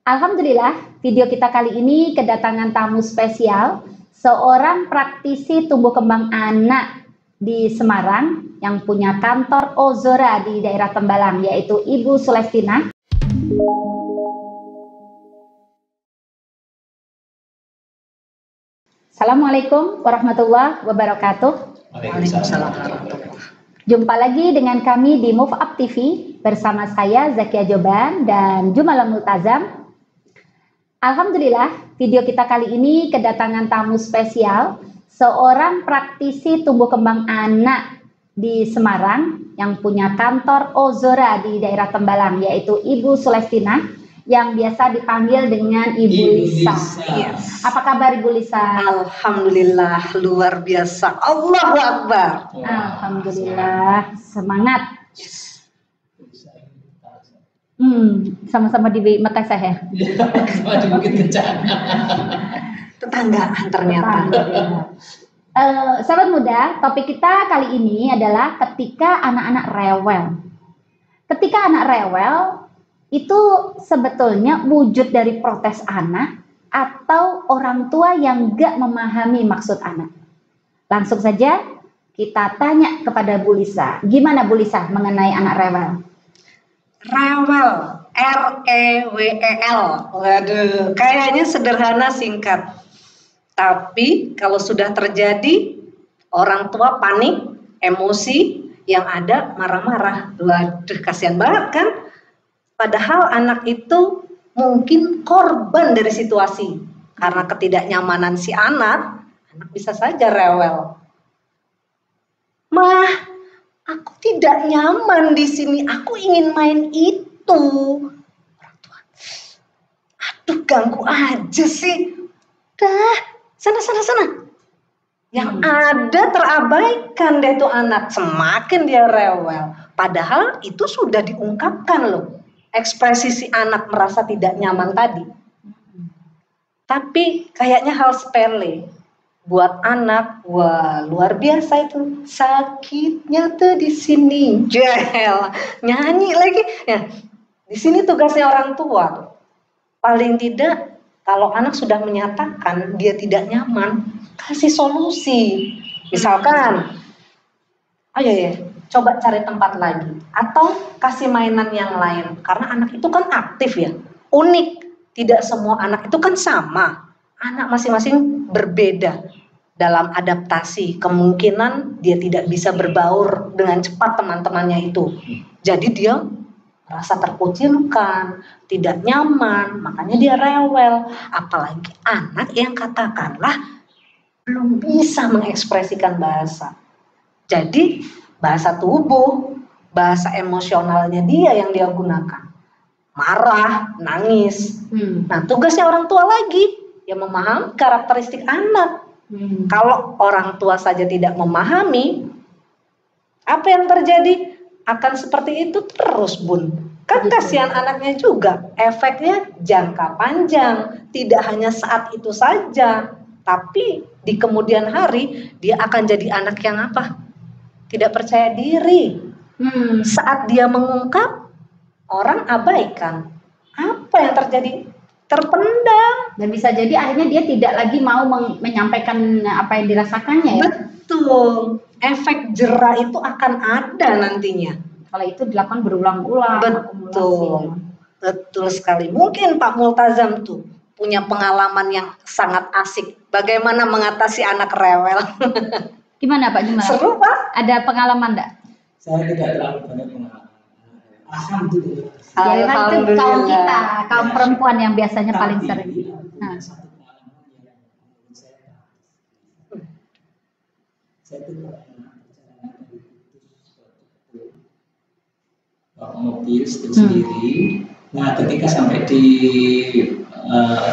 Alhamdulillah, video kita kali ini kedatangan tamu spesial, seorang praktisi tumbuh kembang anak di Semarang yang punya kantor Ozora di daerah Tembalang, yaitu Ibu Sulestina. Assalamualaikum warahmatullahi wabarakatuh. Waalaikumsalam. Jumpa lagi dengan kami di Move Up TV bersama saya Zakia Joban dan Jumala Multazam. Alhamdulillah, video kita kali ini kedatangan tamu spesial, seorang praktisi tumbuh kembang anak di Semarang yang punya kantor Ozora di daerah Tembalang, yaitu Ibu Sulestina yang biasa dipanggil dengan Ibu Lisa. Yes. Apa kabar Ibu Lisa? Alhamdulillah, luar biasa. Allahu Akbar. Alhamdulillah, semangat. Yes. Sama-sama di Makassar ya? Sama di Bukit Kencana. Tetanggaan ternyata. Sahabat muda, topik kita kali ini adalah ketika anak-anak rewel. Ketika anak rewel, itu sebetulnya wujud dari protes anak atau orang tua yang gak memahami maksud anak. Langsung saja kita tanya kepada Bu Lisa. Gimana Bu Lisa mengenai anak rewel? Rewel, R-E-W-E-L. Waduh, kayaknya sederhana singkat. Tapi kalau sudah terjadi, orang tua panik, emosi, yang ada marah-marah. Waduh, kasihan banget kan? Padahal anak itu mungkin korban dari situasi. Karena ketidaknyamanan si anak bisa saja rewel. Mah, aku tidak nyaman di sini. Aku ingin main itu. Orang tua, aduh ganggu aja sih. Dah, sana. Yang ada terabaikan deh tuh anak. Semakin dia rewel. Padahal itu sudah diungkapkan loh. Ekspresi si anak merasa tidak nyaman tadi. Tapi kayaknya hal sepele. Buat anak, wah luar biasa itu. Sakitnya tuh di sini. Jel, nyanyi lagi. Ya, di sini tugasnya orang tua. Paling tidak kalau anak sudah menyatakan dia tidak nyaman, kasih solusi. Misalkan, ayo ya, coba cari tempat lagi. Atau kasih mainan yang lain. Karena anak itu kan aktif ya, unik. Tidak semua anak itu kan sama. Anak masing-masing berbeda dalam adaptasi. Kemungkinan dia tidak bisa berbaur dengan cepat teman-temannya itu. Jadi dia merasa terkucilkan, tidak nyaman, makanya dia rewel. Apalagi anak yang katakanlah belum bisa mengekspresikan bahasa. Jadi bahasa tubuh, bahasa emosionalnya dia yang dia gunakan. Marah, nangis. Nah, tugasnya orang tua lagi yang memahami karakteristik anak. Kalau orang tua saja tidak memahami, apa yang terjadi? Akan seperti itu terus, Bun. Kan kasihan anaknya juga. Efeknya jangka panjang, tidak hanya saat itu saja, tapi di kemudian hari dia akan jadi anak yang apa? Tidak percaya diri. Saat dia mengungkap, orang abaikan. Apa yang terjadi? Terpendam. Dan bisa jadi akhirnya dia tidak lagi mau menyampaikan apa yang dirasakannya ya. Betul. Efek jera itu akan ada nantinya. Kalau itu dilakukan berulang-ulang. Betul sekali. Mungkin Pak Multazam tuh punya pengalaman yang sangat asik. Bagaimana mengatasi anak rewel? Gimana Pak Jumal? Seru Pak? Ada pengalaman enggak? Saya tidak terlalu banyak pengalaman. Alhamdulillah. Itu kaum kita, kaum perempuan yang biasanya paling sering. Nah. Saya itu bawa mobil sendiri. Nah, ketika sampai di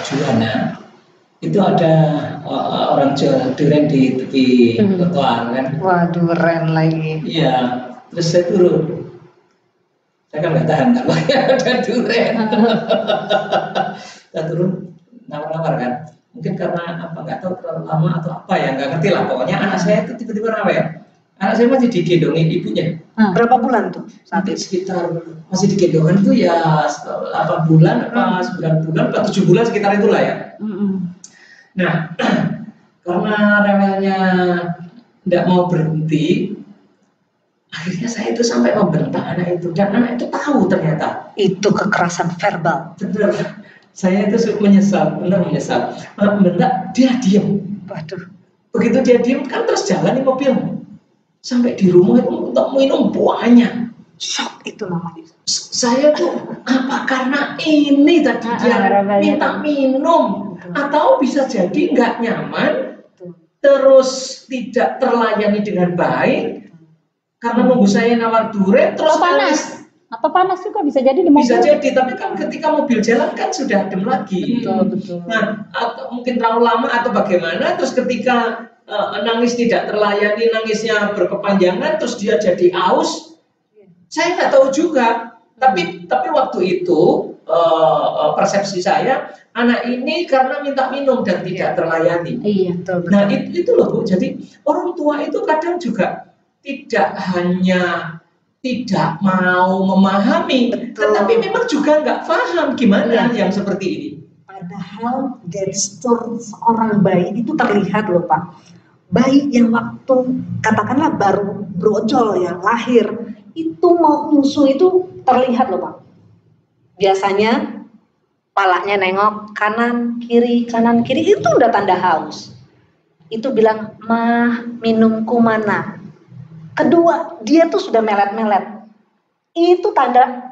Juwana, itu ada orang jual durian di tepi trotoar kan. Wah, durian lagi. Iya, terus saya turun. Saya kan nggak tahan kalau ada durian. Saya turun nawar-nawar kan. Mungkin karena apa nggak tahu terlalu lama atau apa ya, nggak ngerti lah. Pokoknya anak saya itu tiba-tiba rewel. Anak saya masih digendongin ibunya. Berapa bulan tuh saat Nanti itu? sekitar masih digendongan tuh ya 8 bulan, apa 9 bulan, apa 7 bulan sekitar itulah ya. Nah, karena rewelnya tidak mau berhenti, akhirnya saya itu sampai membentak anak itu, dan anak itu tahu ternyata. Itu kekerasan verbal. Benar, saya itu menyesal, benar menyesal. Membentak, dia diam. Waduh. Begitu dia diam kan terus jalan di mobil. Sampai di rumah itu untuk minum banyak. Shock itu namanya. Saya tuh apa karena ini tadi dia minta minum, atau bisa jadi nggak nyaman, terus tidak terlayani dengan baik karena nunggu saya nawar durian, terus panas atau panas juga bisa jadi di mobil. Bisa jadi, tapi kan ketika mobil jalan kan sudah adem lagi. Betul. Nah, atau mungkin terlalu lama atau bagaimana, terus ketika nangis tidak terlayani, nangisnya berkepanjangan, terus dia jadi aus. Saya nggak tahu juga. Tapi waktu itu persepsi saya, anak ini karena minta minum dan tidak terlayani. Iya. Nah itu loh Bu. Jadi orang tua itu kadang juga tidak hanya tidak mau memahami, tetapi memang juga nggak paham gimana yang seperti ini. Padahal gestur seorang bayi itu terlihat loh Pak. Bayi yang waktu katakanlah baru brojol ya, lahir, itu mau nyusu itu terlihat loh Pak. Biasanya palanya nengok kanan kiri itu udah tanda haus. Itu bilang, "Mah, minumku mana?" Kedua, dia tuh sudah melet-melet. Itu tanda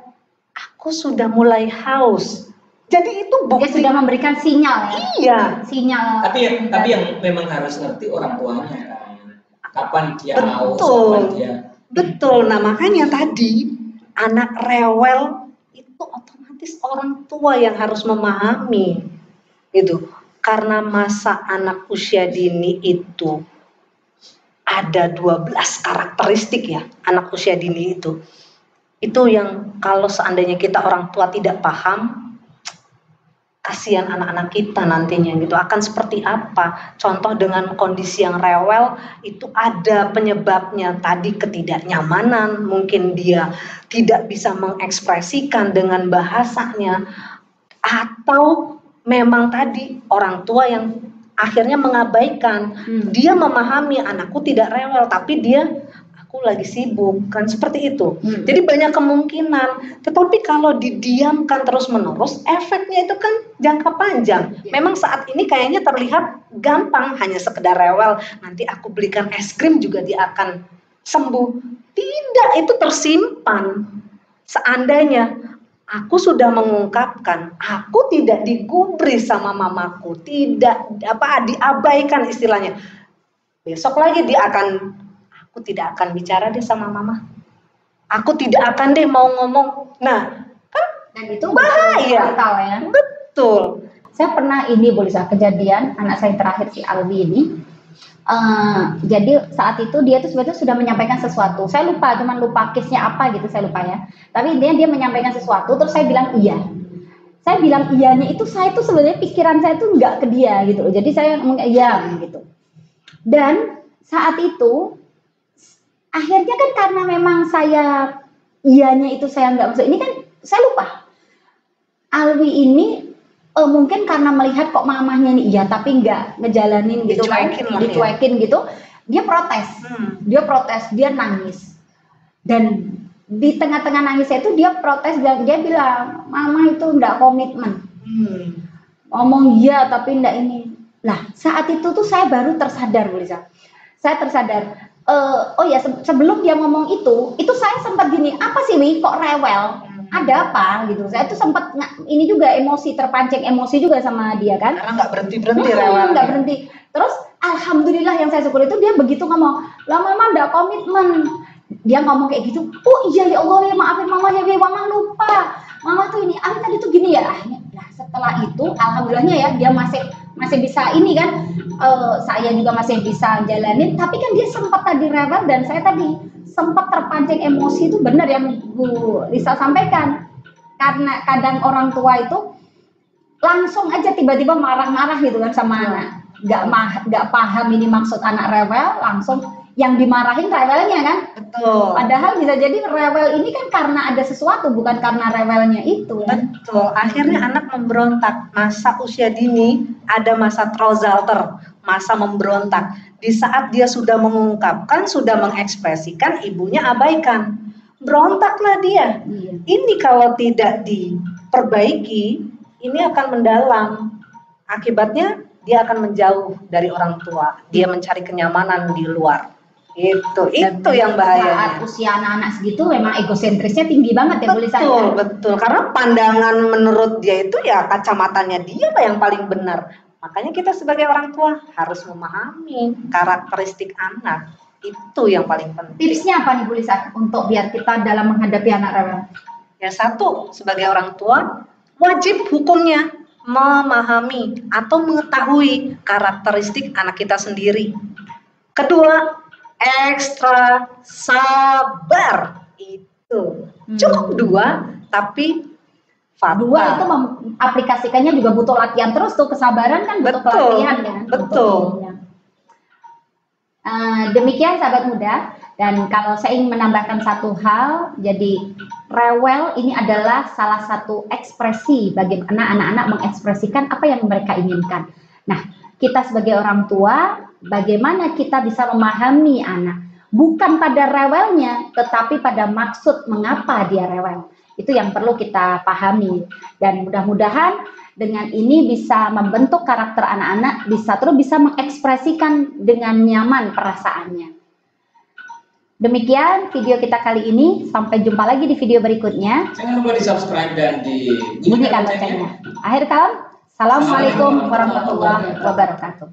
aku sudah mulai haus. Jadi itu dia sudah memberikan sinyal ya. Iya, sinyal. Tapi yang memang harus ngerti orang tuanya kan. Kapan dia haus, betul. kapan dia. Betul. Nah, makanya tadi anak rewel itu otomatis orang tua yang harus memahami. Gitu. Karena masa anak usia dini itu ada 12 karakteristik ya, anak usia dini itu. Itu yang kalau seandainya kita orang tua tidak paham, kasihan anak-anak kita nantinya gitu akan seperti apa. Contoh dengan kondisi yang rewel itu ada penyebabnya, tadi ketidaknyamanan, mungkin dia tidak bisa mengekspresikan dengan bahasanya, atau memang tadi orang tua yang akhirnya mengabaikan. Dia memahami anakku tidak rewel tapi dia aku lagi sibuk kan, seperti itu. Jadi banyak kemungkinan, tetapi kalau didiamkan terus-menerus efeknya itu kan jangka panjang. Memang saat ini kayaknya terlihat gampang, hanya sekedar rewel, nanti aku belikan es krim juga dia akan sembuh. Tidak, itu tersimpan. Seandainya aku sudah mengungkapkan, aku tidak digubris sama mamaku, tidak diabaikan istilahnya. Besok lagi dia akan, aku tidak akan bicara deh sama mama. Aku tidak akan deh mau ngomong. Nah, kan dan itu bahaya. Fatal ya. Betul. Saya pernah ini kejadian anak saya terakhir si Alwi ini. Jadi saat itu dia tuh sebetulnya sudah menyampaikan sesuatu. Saya lupa, cuman lupa case-nya apa gitu, saya lupa ya. Tapi dia menyampaikan sesuatu, terus saya bilang iya. Saya bilang iyanya itu saya tuh sebenarnya pikiran saya tuh nggak ke dia gitu loh. Jadi saya ngomong iya gitu. Dan saat itu akhirnya kan karena memang saya iyanya itu saya nggak maksud, ini kan saya lupa. Alwi ini mungkin karena melihat kok mamahnya ini iya tapi nggak ngejalanin gitu kan, dicuekin gitu, dia protes, dia nangis. Dan di tengah-tengah nangisnya itu dia protes dan dia bilang mama itu nggak komitmen. Ngomong iya tapi nggak ini. Nah saat itu tuh saya baru tersadar, Bu Lisa. Saya tersadar. Oh ya sebelum dia ngomong itu saya sempat gini, apa sih Wi kok rewel? Ada apa gitu? Saya tuh sempat ini juga emosi, terpancing emosi juga sama dia kan? Karena nggak berhenti rewel. Nggak berhenti. Terus alhamdulillah yang saya syukur itu dia begitu ngomong, lah mama nggak komitmen. Dia ngomong kayak gitu. Oh iya ya Allah ya maafin mama ya, mama lupa. Mama tuh ini, tadi tuh gini ya. Nah setelah itu alhamdulillahnya ya dia masih bisa ini kan. Saya juga masih bisa jalanin, tapi kan dia sempat tadi rewel dan saya tadi sempat terpancing emosi. Itu benar yang Bu Lisa sampaikan, karena kadang orang tua itu langsung aja tiba-tiba marah-marah gitu kan sama anak, nggak paham ini maksud anak rewel, langsung yang dimarahin rewelnya kan. Betul. Padahal bisa jadi rewel ini kan karena ada sesuatu, bukan karena rewelnya itu. Betul. Akhirnya anak memberontak. Masa usia dini ada masa trouzalter, masa memberontak. Di saat dia sudah mengungkapkan, sudah mengekspresikan, ibunya abaikan. Berontaklah dia. Iya. Ini kalau tidak diperbaiki, ini akan mendalam. Akibatnya dia akan menjauh dari orang tua. Dia mencari kenyamanan di luar. Itu yang bahayanya. Saat usia anak-anak segitu memang egosentrisnya tinggi banget ya Bu Lisa. Betul. Karena pandangan menurut dia itu ya kacamatanya dia lah yang paling benar. Makanya kita sebagai orang tua harus memahami karakteristik anak. Itu yang paling penting. Tipsnya apa nih Bu Lisa untuk biar kita dalam menghadapi anak rewel? Ya, satu, sebagai orang tua wajib hukumnya memahami atau mengetahui karakteristik anak kita sendiri. Kedua, ekstra sabar. Itu cukup 2, tapi fatal. 2 itu aplikasikannya juga butuh latihan terus tuh, kesabaran kan butuh pelatihan kan. Betul. Demikian sahabat muda, dan kalau saya ingin menambahkan satu hal, jadi rewel ini adalah salah satu ekspresi bagaimana anak-anak mengekspresikan apa yang mereka inginkan. Nah, kita sebagai orang tua, bagaimana kita bisa memahami anak, bukan pada rewelnya, tetapi pada maksud mengapa dia rewel. Itu yang perlu kita pahami, dan mudah-mudahan dengan ini bisa membentuk karakter anak-anak, bisa mengekspresikan dengan nyaman perasaannya. Demikian video kita kali ini, sampai jumpa lagi di video berikutnya. Jangan lupa di subscribe dan bunyikan loncengnya. Akhir kalam, assalamualaikum warahmatullahi wabarakatuh.